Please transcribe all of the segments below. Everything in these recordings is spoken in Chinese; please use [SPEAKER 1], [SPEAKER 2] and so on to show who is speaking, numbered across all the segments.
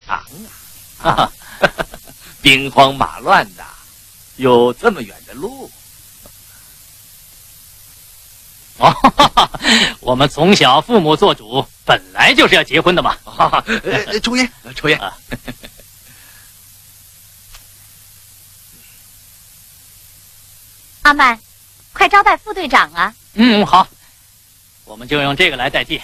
[SPEAKER 1] 长啊，兵荒马乱的，有这么远的路。
[SPEAKER 2] 哦，我们从小父母做主，本来就是要结婚的嘛。
[SPEAKER 1] 抽烟，抽烟。
[SPEAKER 3] 阿曼，快招待副队长啊！
[SPEAKER 2] 好，我们就用这个来代替。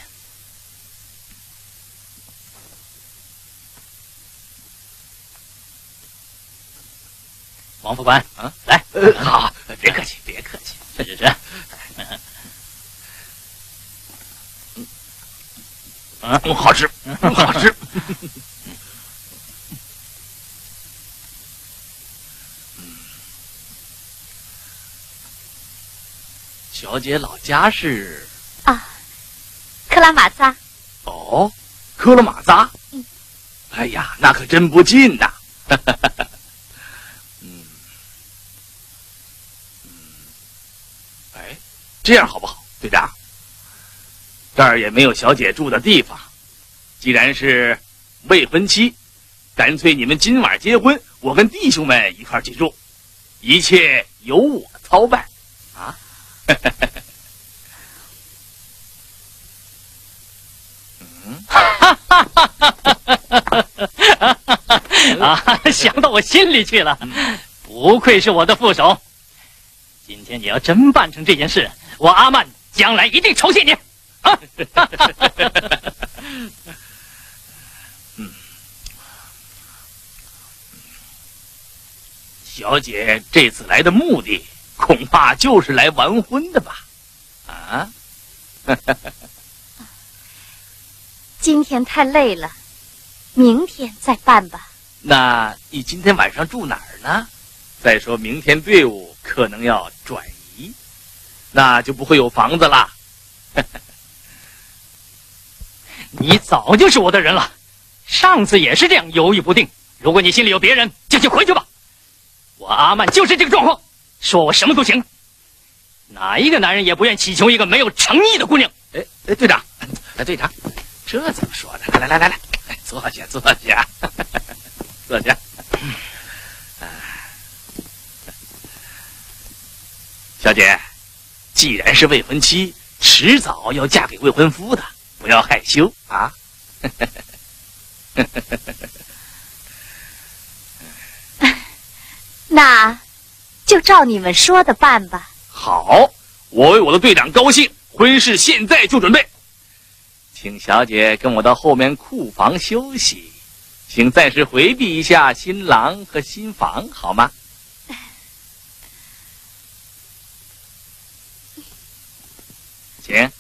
[SPEAKER 2] 王副官，来，
[SPEAKER 1] 好，别客气，别客气，
[SPEAKER 2] 是。
[SPEAKER 1] 好吃，好吃。小姐老家是？
[SPEAKER 3] 克拉玛扎。
[SPEAKER 1] 哦，科拉玛扎。哎呀，那可真不近呐。哎，这样好不好，队长？这儿也没有小姐住的地方，既然是未婚妻，干脆你们今晚结婚，我跟弟兄们一块儿去住，一切由我操办啊！
[SPEAKER 2] 想到我心里去了，不愧是我的副手。今天你要真办成这件事，我阿曼将来一定酬谢你。
[SPEAKER 1] 小姐这次来的目的，恐怕就是来完婚的吧？啊？
[SPEAKER 3] 今天太累了，明天再办吧。
[SPEAKER 1] 那你今天晚上住哪儿呢？再说明天队伍可能要转移，那就不会有房子啦。
[SPEAKER 2] 你早就是我的人了，上次也是这样犹豫不定。如果你心里有别人，就去回去吧。我阿曼就是这个状况，说我什么都行。哪一个男人也不愿祈求一个没有诚意的姑娘。
[SPEAKER 1] 队长，队长，这怎么说的？来，坐下，坐下。小姐，既然是未婚妻，迟早要嫁给未婚夫的，不要害羞啊。
[SPEAKER 3] 那就照你们说的办吧。
[SPEAKER 1] 好，我为我的队长高兴，婚事现在就准备。请小姐跟我到后面库房休息，请暂时回避一下新郎和新房，好吗？请。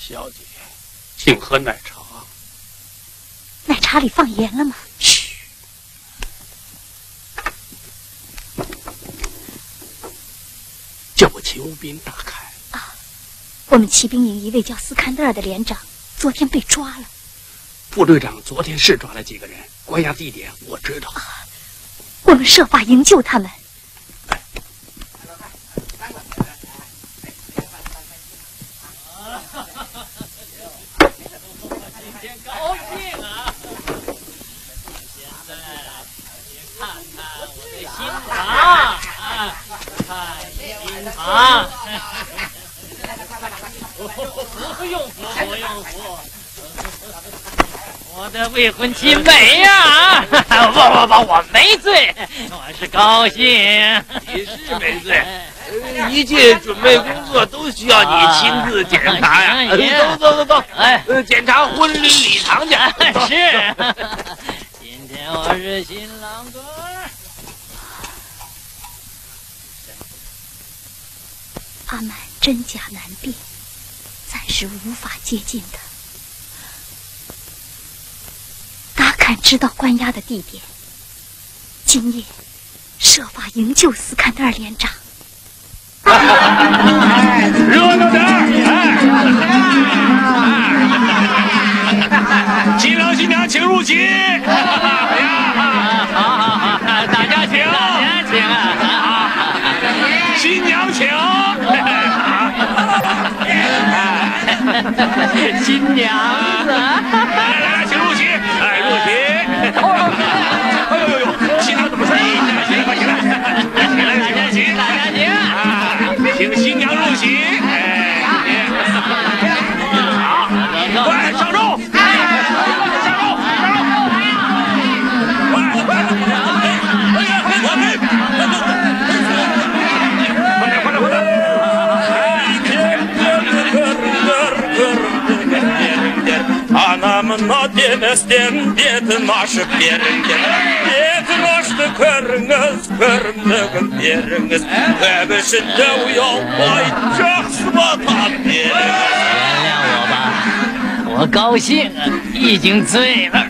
[SPEAKER 4] 小姐，请喝奶茶。
[SPEAKER 3] 奶茶里放盐了吗？
[SPEAKER 4] 嘘。叫我骑务兵打开。
[SPEAKER 3] 我们骑兵营一位叫斯堪德尔的连长，昨天被抓了。
[SPEAKER 4] 副队长昨天是抓了几个人，关押地点我知道。
[SPEAKER 3] 我们设法营救他们。
[SPEAKER 2] 高兴啊！现在也看看我的新房看新房。不用扶，我的未婚妻美呀！不，我没醉，我是高兴。
[SPEAKER 1] 你是没醉，一切准备工作都需要你亲自检查呀。走，检查婚礼礼堂去。
[SPEAKER 2] 是，今天我是新郎官。
[SPEAKER 3] 阿满真假难辨，暂时无法接近他。达坎知道关押的地点，今夜设法营救斯堪的二连长。
[SPEAKER 1] 热闹点儿！新郎新娘请入席。
[SPEAKER 2] 好，大家请，
[SPEAKER 1] 新娘请。
[SPEAKER 2] 新娘子，
[SPEAKER 1] 来，请入席。哎，入席。哎呦，新郎怎么睡？起来，起来，请入席。
[SPEAKER 2] 大家请，
[SPEAKER 1] 请新娘入席。哎，好，快上肉。
[SPEAKER 5] Anam na demestem diyeti naşı beriniz Diyeti naşı körünüz körümlüğün beriniz Öbüşünde uyalmay Çaksı batan beriniz
[SPEAKER 2] 原谅我吧，我高兴，已经醉了。